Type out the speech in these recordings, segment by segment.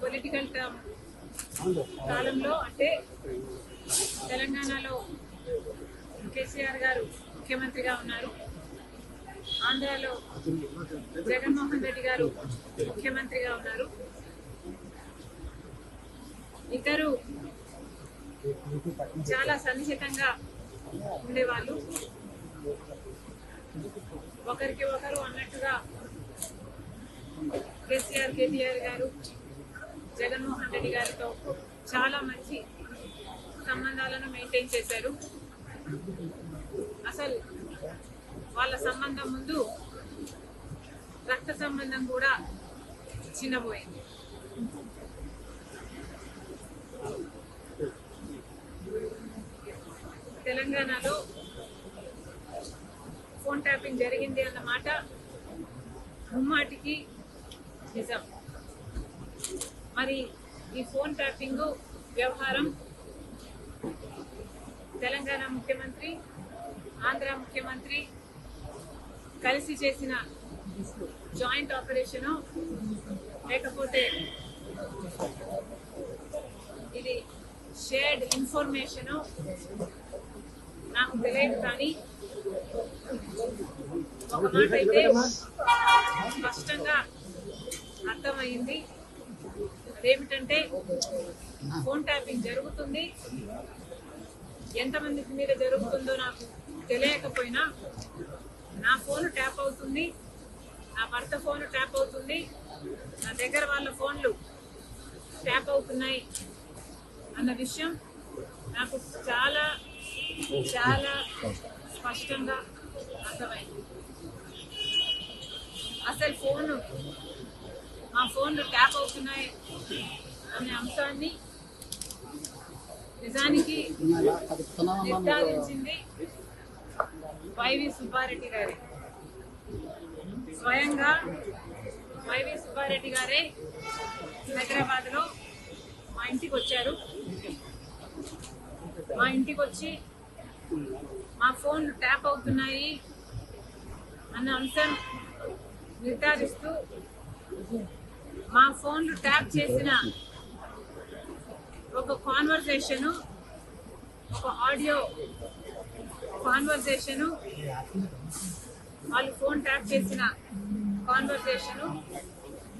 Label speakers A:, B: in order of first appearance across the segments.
A: Political term కాలంలో అంటే తెలంగాణలో కేసీఆర్ గారు ముఖ్యమంత్రిగా ఉన్నారు, ఆంధ్రాలో జగన్మోహన్ రెడ్డి గారు ముఖ్యమంత్రిగా ఉన్నారు. ఇద్దరు చాలా సన్నిహితంగా ఉండేవాళ్ళు, ఒకరికి ఒకరు అన్నట్టుగా కేటీఆర్ గారు జగన్మోహన్ రెడ్డి గారితో చాలా మంచి సంబంధాలను మెయింటైన్ చేశారు. అసలు వాళ్ళ సంబంధం ముందు రక్త సంబంధం కూడా చిన్నపోయింది. తెలంగాణలో ఫోన్ ట్యాపింగ్ జరిగింది అన్నమాట ముమ్మాటికి నిజం. మరి ఈ ఫోన్ ట్యాపింగ్ వ్యవహారం తెలంగాణ ముఖ్యమంత్రి, ఆంధ్ర ముఖ్యమంత్రి కలిసి చేసిన జాయింట్ ఆపరేషను లేకపోతే ఇది షేర్డ్ ఇన్ఫర్మేషను నాకు తెలియదు, కానీ ఒక మాట అయితే స్పష్టంగా అర్థమైంది. అదేమిటంటే ఫోన్ ట్యాపింగ్ జరుగుతుంది, ఎంతమంది మీద జరుగుతుందో నాకు తెలియకపోయినా నా ఫోన్ ట్యాప్ అవుతుంది, నా భర్త ఫోన్ ట్యాప్ అవుతుంది, నా దగ్గర వాళ్ళ ఫోన్లు ట్యాప్ అవుతున్నాయి అన్న విషయం నాకు చాలా చాలా స్పష్టంగా అర్థమైంది. అసలు మా ఫోన్లు ట్యాప్ అవుతున్నాయి అనే అంశాన్ని నిజానికి నిర్ధారించింది వైవి సుబ్బారెడ్డి గారే. స్వయంగా వైవి సుబ్బారెడ్డి గారే హైదరాబాద్ లో మా ఇంటికి వచ్చారు. మా ఇంటికి వచ్చి మా ఫోన్లు ట్యాప్ అవుతున్నాయి అన్న అంశం నిర్ధారిస్తూ మా ఫోన్లు ట్యాప్ చేసిన ఒక కాన్వర్సేషను, ఒక ఆడియో కాన్వర్సేషను, వాళ్ళు ఫోన్ ట్యాప్ చేసిన కాన్వర్సేషను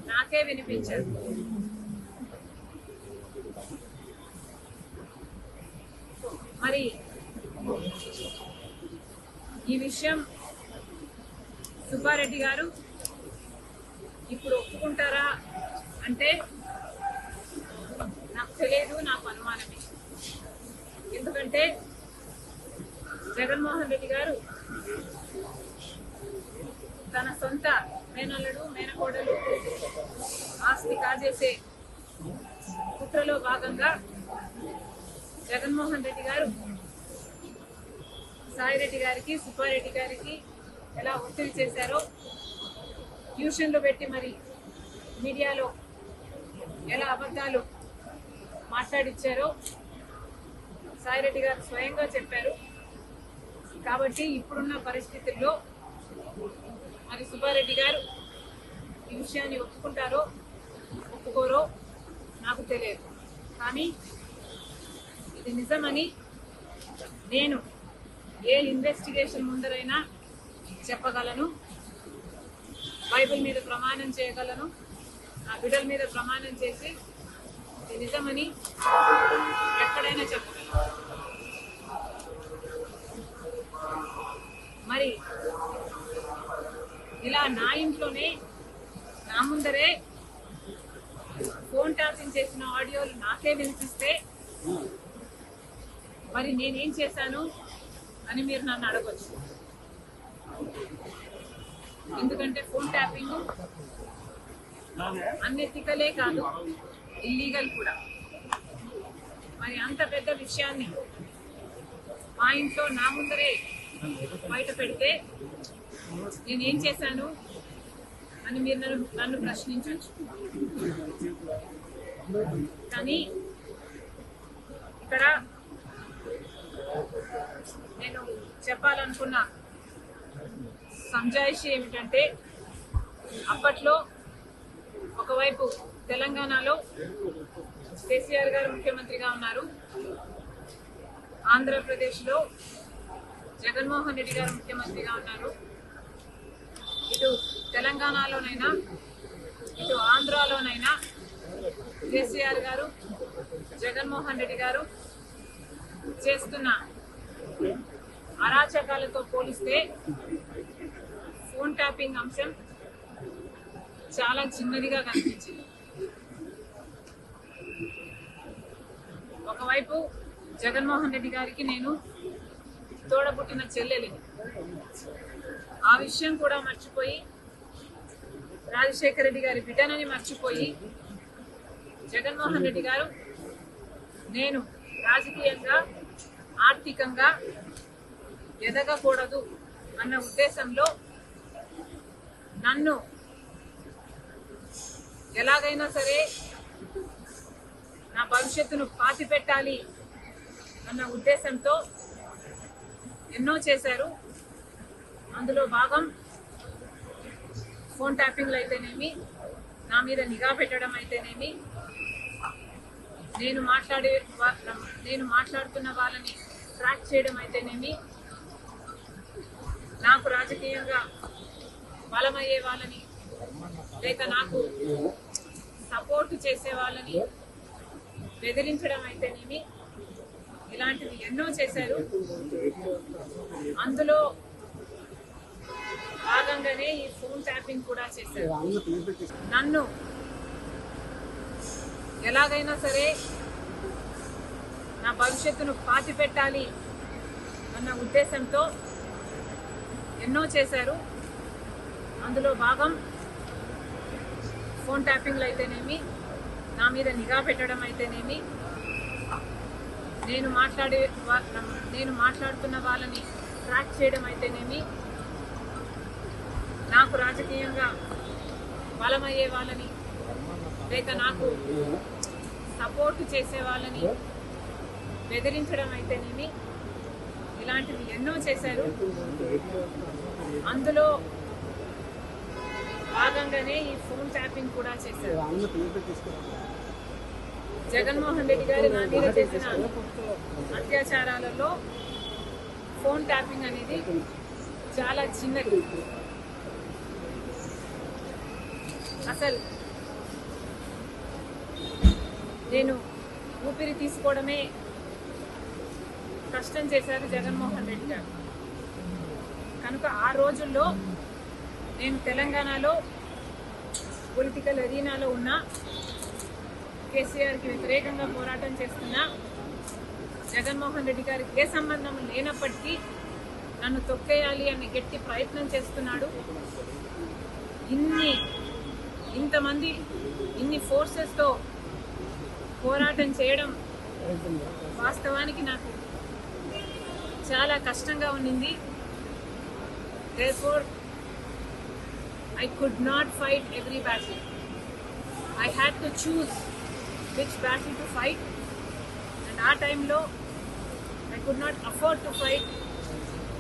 A: నాకే వినిపించారు. మరి ఈ విషయం సుబ్బారెడ్డి గారు ఇప్పుడు ఒప్పుకుంటారా అంటే నాకు తెలియదు, నాకు అనుమానమే. ఎందుకంటే జగన్మోహన్ రెడ్డి గారు తన సొంత మేనల్లుడు మేనకోడలు ఆస్తి కాజేసే కుట్రలో భాగంగా జగన్మోహన్ రెడ్డి గారు సాయిరెడ్డి గారికి, సుబ్బారెడ్డి గారికి ఎలా ఒత్తిడి చేశారో, ట్యూషన్లు పెట్టి మరి మీడియాలో ఎలా అబద్ధాలు మాట్లాడిచ్చారో సాయిరెడ్డి గారు స్వయంగా చెప్పారు. కాబట్టి ఇప్పుడున్న పరిస్థితుల్లో మరి సుబ్బారెడ్డి గారు ఈ విషయాన్ని ఒప్పుకుంటారో ఒప్పుకోరో నాకు తెలియదు, కానీ ఇది నిజమని నేను ఏ ఇన్వెస్టిగేషన్ ముందరైనా చెప్పగలను, బైబిల్ మీద ప్రమాణం చేయగలను, నా బిడ్డల మీద ప్రమాణం చేసి ఇది నిజమని ఎక్కడైనా చెప్పగలను. మరి ఇలా నా ఇంట్లోనే నా ముందరే ఫోన్ ట్యాపింగ్ చేసిన ఆడియోలు నాకే వినిపిస్తే మరి నేనేం చేశాను అని మీరు నన్ను అడగొచ్చు. ఎందుకంటే ఫోన్ ట్యాపింగ్ అన్ఎథికలే కాదు, ఇల్లీగల్ కూడా. మరి అంత పెద్ద విషయాన్ని మా ఇంట్లో నా ముందరే బయట పెడితే నేనేం చేశాను అని మీరు నన్ను ప్రశ్నించవచ్చు. కానీ ఇక్కడ నేను చెప్పాలనుకున్న సంజాయిషి ఏమిటంటే, అప్పట్లో ఒకవైపు తెలంగాణలో కేసీఆర్ గారు ముఖ్యమంత్రిగా ఉన్నారు. ఆంధ్రప్రదేశ్లో జగన్మోహన్ రెడ్డి గారు ముఖ్యమంత్రిగా ఉన్నారు. ఇటు తెలంగాణలోనైనా ఇటు ఆంధ్రాలోనైనా కేసీఆర్ గారు జగన్మోహన్ రెడ్డి గారు చేస్తున్న అరాచకాలతో పోలిస్తే ఫోన్ ట్యాపింగ్ అంశం చాలా చిన్నదిగా కనిపించింది. ఒకవైపు జగన్మోహన్ రెడ్డి గారికి నేను తోడబుట్టిన చెల్లెలిని, ఆ విషయం కూడా మర్చిపోయి రాజశేఖర రెడ్డి గారి బిడ్డనని మర్చిపోయి జగన్మోహన్ రెడ్డి గారు నేను రాజకీయంగా ఆర్థికంగా ఎదగకూడదు అన్న ఉద్దేశంలో నన్ను ఎలాగైనా సరే నా భవిష్యత్తును పాతి పెట్టాలి అన్న ఉద్దేశంతో ఎన్నో చేశారు. అందులో భాగం ఫోన్ ట్యాపింగ్లు అయితేనేమి, నా మీద నిఘా పెట్టడం అయితేనేమి, నేను మాట్లాడుతున్న వాళ్ళని ట్రాక్ చేయడం అయితేనేమి, నాకు రాజకీయంగా బలమయ్యే వాళ్ళని లేక నాకు సపోర్ట్ చేసే వాళ్ళని బెదిరించడం అయితేనేమి, ఇలాంటివి ఎన్నో చేశారు. అందులో భాగంగానే ఈ ఫోన్ ట్యాపింగ్ కూడా చేశారు. నన్ను ఎలాగైనా సరే నా భవిష్యత్తును పాతి పెట్టాలి అన్న ఉద్దేశంతో ఎన్నో చేశారు. అందులో భాగం ఫోన్ ట్యాపింగ్లు అయితేనేమి, నా మీద నిఘా పెట్టడం అయితేనేమి, నేను మాట్లాడుతున్న వాళ్ళని ట్రాక్ చేయడం అయితేనేమి, నాకు రాజకీయంగా బలమయ్యే వాళ్ళని లేక నాకు సపోర్ట్ చేసే వాళ్ళని బెదిరించడం అయితేనేమి, ఇలాంటివి ఎన్నో చేశారు. అందులో భాగంగానే ఈ ఫోన్ ట్యాపింగ్ కూడా చేశారు. జగన్మోహన్ రెడ్డి గారు నా మీద చేసిన అత్యాచారాలలో ఫోన్ ట్యాపింగ్ అనేది చాలా చిన్నది. అసలు నేను ఊపిరి తీసుకోవడమే కష్టం చేశారు జగన్మోహన్ రెడ్డి గారు. కనుక ఆ రోజుల్లో నేను తెలంగాణలో పొలిటికల్ అరీనాలో ఉన్న కేసీఆర్కి వ్యతిరేకంగా పోరాటం చేస్తున్న జగన్మోహన్ రెడ్డి గారికి ఏ సంబంధం లేనప్పటికీ నన్ను తొక్కేయాలి అని గట్టి ప్రయత్నం చేస్తున్నాడు. ఇంతమంది ఇన్ని ఫోర్సెస్తో పోరాటం చేయడం వాస్తవానికి నాకు చాలా కష్టంగా ఉండింది. Therefore, I could not fight every battle. I had to choose which battle to fight, and our time low, I could not afford to fight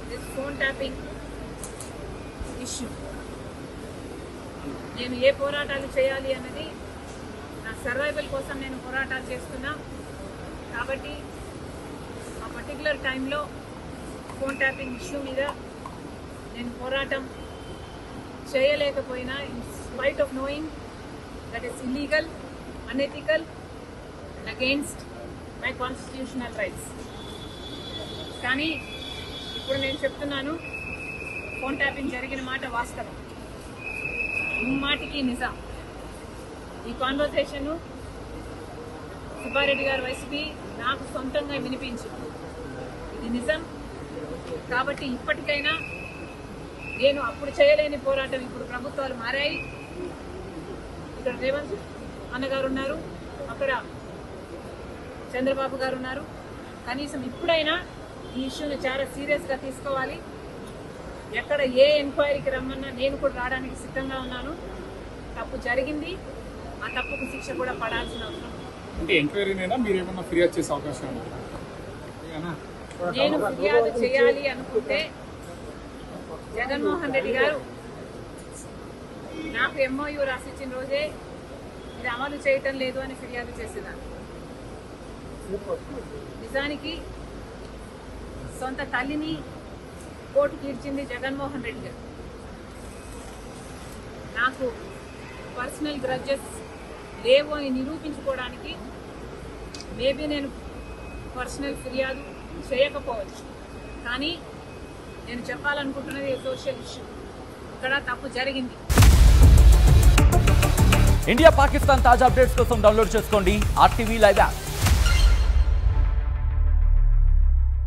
A: this phone tapping issue. నేను ఏ పోరాటాలు చేయాలి అన్నది నా సర్వైవల్ కోసం నేను పోరాటాలు చేస్తున్నా. కాబట్టి ఆ పర్టికులర్ టైంలో ఫోన్ ట్యాపింగ్ ఇష్యూ మీద నేను పోరాటం చేయలేకపోయినా, in spite of knowing that is illegal, unethical and against my constitutional rights. కానీ ఇప్పుడు నేను చెప్తున్నాను, ఫోన్ ట్యాపింగ్ జరిగిన మాట వాస్తవం, ముమ్మాటికి నిజం. ఈ కాన్వర్సేషన్ సుబ్బారెడ్డి గారి వైసీపీ నాకు సొంతంగా వినిపించింది. ఇది నిజం. కాబట్టి ఇప్పటికైనా నేను అప్పుడు చేయలేని పోరాటం, ఇప్పుడు ప్రభుత్వాలు మారాయి, ఇక్కడ రేవంత్ అన్నగారు ఉన్నారు, అక్కడ చంద్రబాబు గారు ఉన్నారు. కనీసం ఇప్పుడైనా ఈ ఇష్యూని చాలా సీరియస్గా తీసుకోవాలి. ఎక్కడ ఏ ఎంక్వైరీకి రమ్మన్నా నేను కూడా రావడానికి సిద్ధంగా ఉన్నాను. తప్పు జరిగింది, ఆ తప్పుకు శిక్ష కూడా పడాల్సిన అవసరం.
B: అంటే ఎంక్వైరీనైనా మీరు ఏమన్నా ఫిర్యాదు చేసే అవకాశం ఉందా?
A: నేను ఫిర్యాదు చేయాలి అనుకుంటే జగన్మోహన్ రెడ్డి గారు నాకు MOU రాసిచ్చిన రోజే ఇది అమలు చేయటం లేదు అని ఫిర్యాదు చేసేదాన్ని. నిజానికి సొంత తల్లిని కోర్టుకి ఇచ్చింది జగన్మోహన్ రెడ్డి గారు. నాకు పర్సనల్ గ్రడ్జెస్ లేవు అని నిరూపించుకోవడానికి మేబీ నేను పర్సనల్ ఫిర్యాదు చేయకపోవచ్చు, కానీ నేను చెప్పాలనుకుంటున్నది సోషల్ ఇష్యూ. ఇక్కడ తప్పు జరిగింది.
C: ఇండియా పాకిస్తాన్ తాజా అప్డేట్స్ కోసం డౌన్లోడ్ చేసుకోండి RTV లైవ్ యాప్.